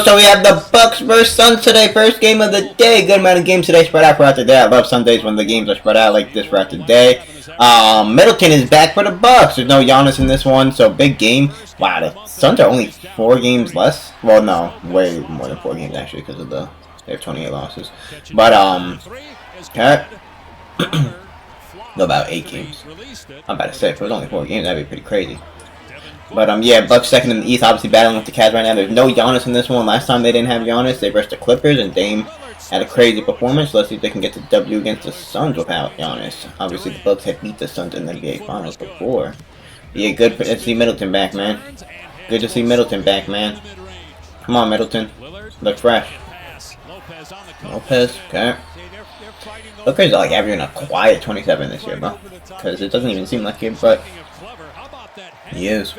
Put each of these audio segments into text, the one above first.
So we have the Bucks versus Suns today. First game of the day. Good amount of games today spread out throughout the day. I love Sundays when the games are spread out like this throughout the day. Middleton is back for the Bucks. There's no Giannis in this one, so big game. Wow, the Suns are only 4 games less. Well, no, way more than 4 games actually because of they have 28 losses. But okay. About 8 games. I'm about to say if it was only 4 games, that'd be pretty crazy. But yeah, Bucks second in the East, obviously battling with the Cavs right now. There's no Giannis in this one. Last time they didn't have Giannis, they versed the Clippers, and Dame had a crazy performance. Let's see if they can get the W against the Suns without Giannis. Obviously, the Bucks had beat the Suns in the NBA Finals before. Yeah, good to see Middleton back, man. Good to see Middleton back, man. Come on, Middleton. Look fresh. Lopez, okay. Lopez is like averaging a quiet 27 this year, bro. Because it doesn't even seem like it, but he is.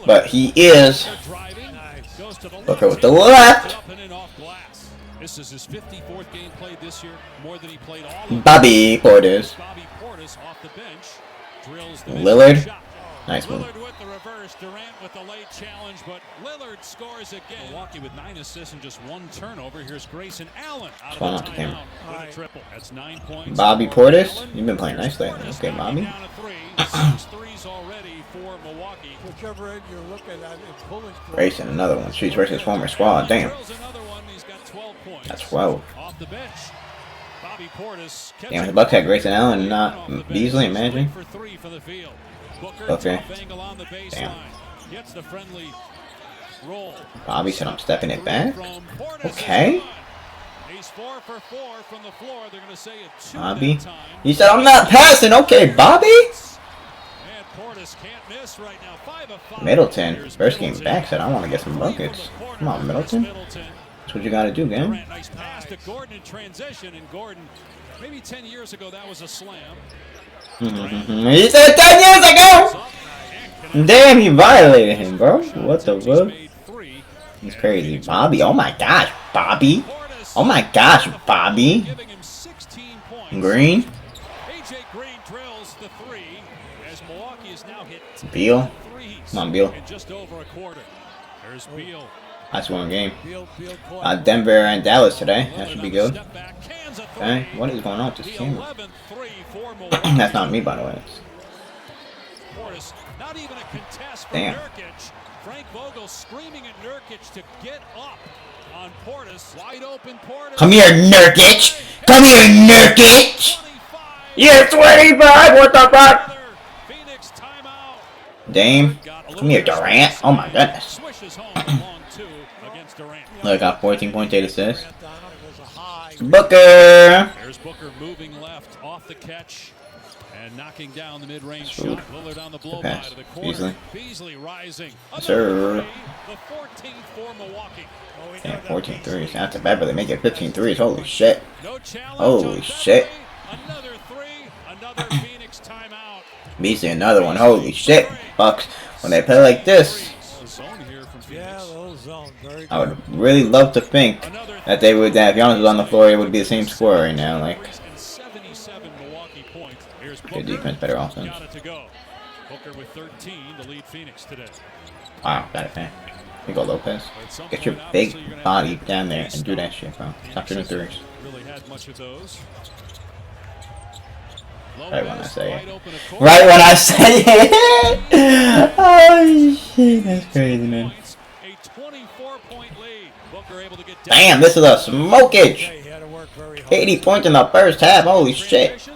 But he is. Booker with the left. Bobby Portis. Lillard. Nice move. Durant with the late challenge, but Lillard scores again. Milwaukee with 9 assists and just 1 turnover. Here's Grayson Allen out of the timeout with a triple. That's 9 points. Bobby Portis, you've been playing nice lately. Okay, Bobby. 6 threes already for Milwaukee. Whichever end you're looking at, it's bullish. Grayson, another one. She's versus former squad. Damn. That's 12. Off the bench. Bobby Portis. Damn, the Bucks had Grayson Allen, not Beasley. Imagine. Okay. Damn. Bobby said I'm stepping it back. Okay. Bobby. He said I'm not passing. Okay, Bobby. Middleton. First game back said I want to get some buckets. Come on, Middleton. That's what you got to do, man. Nice pass to Gordon in transition, and Gordon, maybe 10 years ago that was a slam. He said 10 years ago! Damn, he violated him, bro. What the fuck? He's crazy. Bobby, oh my gosh, Bobby. Oh my gosh, Bobby. Green. Beal. Come on, Beal. That's one game. Denver and Dallas today. That should be good. Okay, what is going on with this camera? That's not me, by the way. Damn. Frank Vogel screaming at Nurkic to get up on Portis. Wide open Portis. Come here, Nurkic. Come here, Nurkic. You're 25. What the fuck? Dame. Come here, Durant. Oh my goodness. Look, I got 14.8 assists. Booker. There's Booker moving left off the catch and knocking down the mid-range shot. Lillard on the blow by to the corner. Beasley rising. Sir. The 14th for Milwaukee. Yeah, 14 threes. That's a bad, but they make it 15 threes. Holy shit. Holy shit. Another 3. Another Phoenix timeout. Beasley, another one. Holy shit. Bucks. When they play like this, I would really love to think that they would, that if Giannis was on the floor, it would be the same score right now. Like, good defense, better offense. Wow, got it, man. Here you go, Lopez. Get your big body down there and do that shit, bro. Stop shooting threes. Right when I say it. Right when I say it! Oh shit, that's crazy, man. Damn, this is a smokage! 80 points in the first half, holy shit.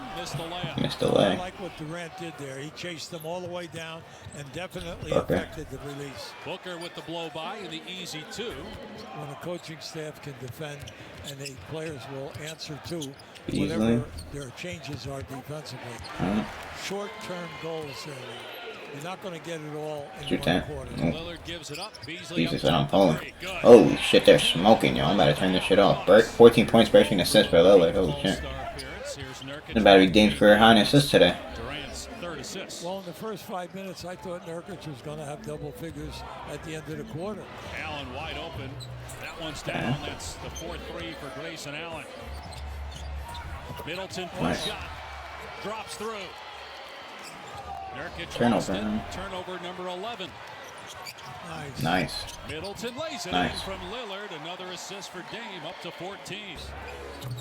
Missed the leg. I like what Durant did there. He chased them all the way down and definitely affected the release. Booker with the blow by and the easy 2. When the coaching staff can defend and the players will answer to Easily. whatever their changes are defensively. Short-term goals there. You're not going to get it all in one quarter. Lillard gives it up. Jesus, I'm pulling. Holy shit, they're smoking, yo. I'm about to turn this shit off. 14 points, 13 assists for Lillard. Holy shit. It's about to be Dame's career high in assists today. Well, in the first 5 minutes, I thought Nurkic was going to have double figures at the end of the quarter. Allen wide open. That one's down. That's the 4-3 for Grayson Allen. Middleton push shot. Drops through. Nurkic turnover turnover number 11. Nice. Middleton lays it in from Lillard. Another assist for Dame, up to 14.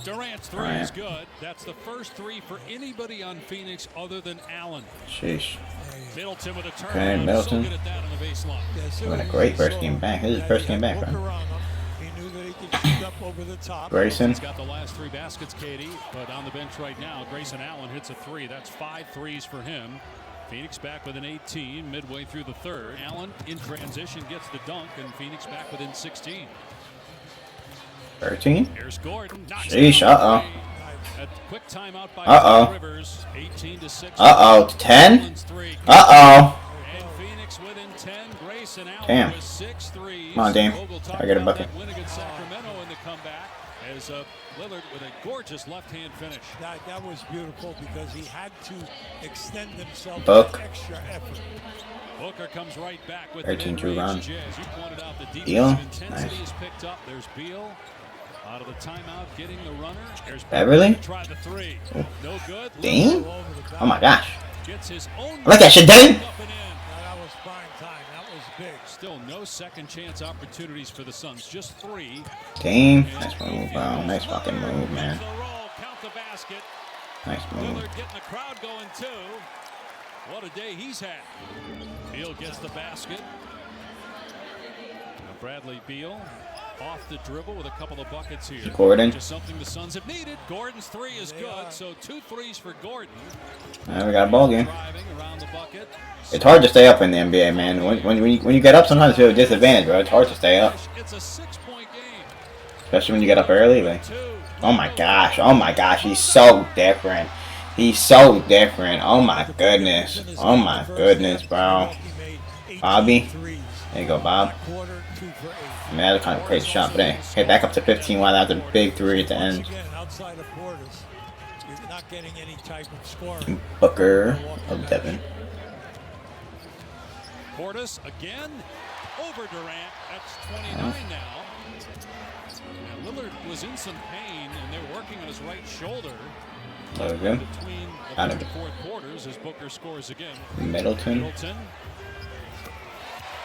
Durant's three is good. That's the first three for anybody on Phoenix other than Allen. Sheesh. Middleton with a turn. Okay, Middleton. So good at that on the baseline. Doing a great first game back. This is his first game back, right? He knew that he could shoot up over the top. Grayson. He's got the last 3 baskets, Katie, but on the bench right now, Grayson Allen hits a 3. That's 5 threes for him. Phoenix back within 18, midway through the third. Allen in transition gets the dunk, and Phoenix back within 16. 13. Here's Gordon. Sheesh, uh-oh. A quick timeout by Rivers. 18 to 6. 10. Uh-oh. And Phoenix within 10. Grayson Allen Damn. with 6 threes. Come on, Dame. I got a bucket. Win against Sacramento in the comeback as Lillard with a gorgeous left-hand finish. That was beautiful because he had to extend himself Book. with extra effort. Booker comes right back with 13 true run. As you pointed out, the Beal. defensive intensity Nice. is picked up. There's Beal out of the timeout, getting the runner. There's Beverly. Try the 3. No good. Dame? Oh my gosh. Gets his own. I like that shit, Dame. That was prime time. That was big. Still no second chance opportunities for the Suns. Just 3. Dame. Nice move, bro. Nice fucking move, man. Count the basket. Nice move. Lillard getting the crowd going too. What a day he's had. Beal gets the basket. Now Bradley Beal off the dribble with a couple of buckets here. Gordon. Just something the Suns have needed. Gordon's 3 is good, so 2 threes for Gordon. We got a ball game. Driving around the bucket. It's hard to stay up in the NBA, man. When you get up, sometimes you have a disadvantage, bro. It's hard to stay up. It's a 6-point game. Especially when you get up early. Like, oh my gosh. Oh my gosh. He's so different. He's so different. Oh my goodness. Oh my goodness, bro. Bobby. There you go, Bob. Man, that was kind of a crazy shot, but hey, hey, back up to 15 while that was a big 3 at the end. Outside of Portis, you're not getting any type of scoring. Booker of Devin. Portis again over Durant. That's 29 now. And Lillard was in some pain, and they're working on his right shoulder. There we go. Between the third and fourth quarters as Booker scores again. Middleton.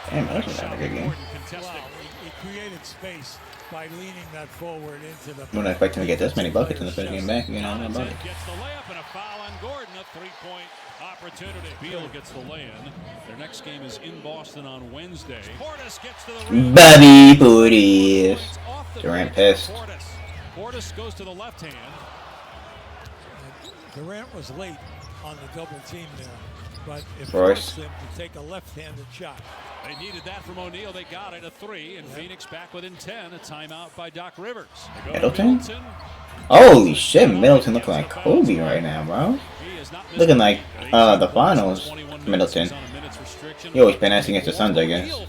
Damn, Middleton's having a good game. Wow, he created space by leaning that forward into the. Wouldn't expect him to get this many buckets in the first game back. You know, about it. Gets the layup and a foul on Gordon. A 3-point opportunity. Beal gets the lay-in. Their next game is in Boston on Wednesday. Portis gets to the rim. Bobby Portis. Durant pissed. Portis goes to the left hand. Durant was late on the double team there, but it Royce. forced him to take a left-handed shot. They needed that from O'Neal. They got it, a 3, and Phoenix back within 10. A timeout by Doc Rivers. Middleton? Holy shit, Middleton looking like Kobe right now, bro. Looking like the finals, Middleton. He always been asking against the Suns, I guess.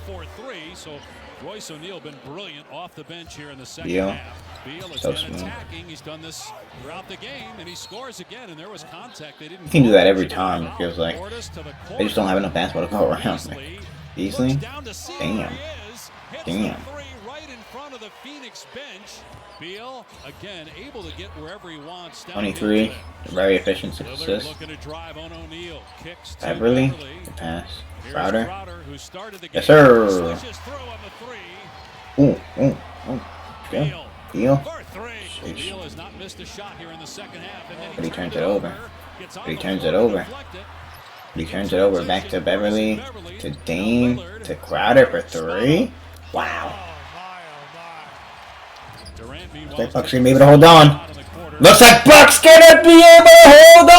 So Royce O'Neal been brilliant off the bench here in the second Beal. half. Beal is So been smooth. attacking. He's done this throughout the game, and he scores again. And there was contact. They didn't. He can do that every time, it feels like. Portis to the They just don't have enough basketball to go around. Beasley Beasley? looks down to see Damn. where he is. Hits Damn. the 3 right in front of the Phoenix bench. Beal again able to get wherever he wants. Down 23, into it. very efficient, 6 Lillard assists. looking to drive on O'Neal. Kicks to Beverly, Beverly. good pass. Here's Crowder. who started the game. Yes, sir. Swishes through on the 3. Ooh. Good. Beal. Beal. For 3. Sheesh. Beal has not missed a shot here in the second half. And then But he turns it over. over. Gets But on he the turns floor it to over. deflect it. He turns it over back to Beverly, to Dame, to Crowder for 3. Wow. Durant, meanwhile, Looks like Bucks gonna be able to hold on. in the quarter. Looks like Bucks gonna be able to hold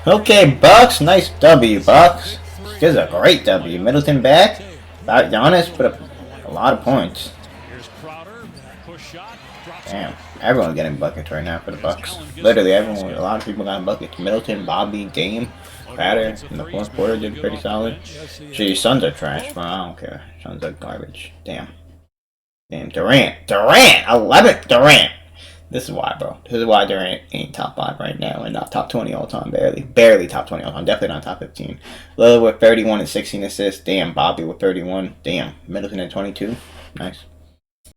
on. Okay, Bucks, nice W, Bucks. This is a great W. Middleton back. Giannis put up a lot of points. Here's Crowder, push shot, drops Damn, everyone's getting buckets right now for the Bucks. Literally everyone. A lot of people got buckets. Middleton, Bobby, Dame, Crowder in the fourth quarter did pretty solid. Gee, Suns are trash, bro. I don't care. Suns are garbage. Damn, Durant, 11th Durant. This is why, bro. This is why Durant ain't top 5 right now and not top 20 all time. Barely top 20 all time. Definitely not top 15. Lillard with 31 and 16 assists. Damn, Bobby with 31. Damn, Middleton at 22. Nice.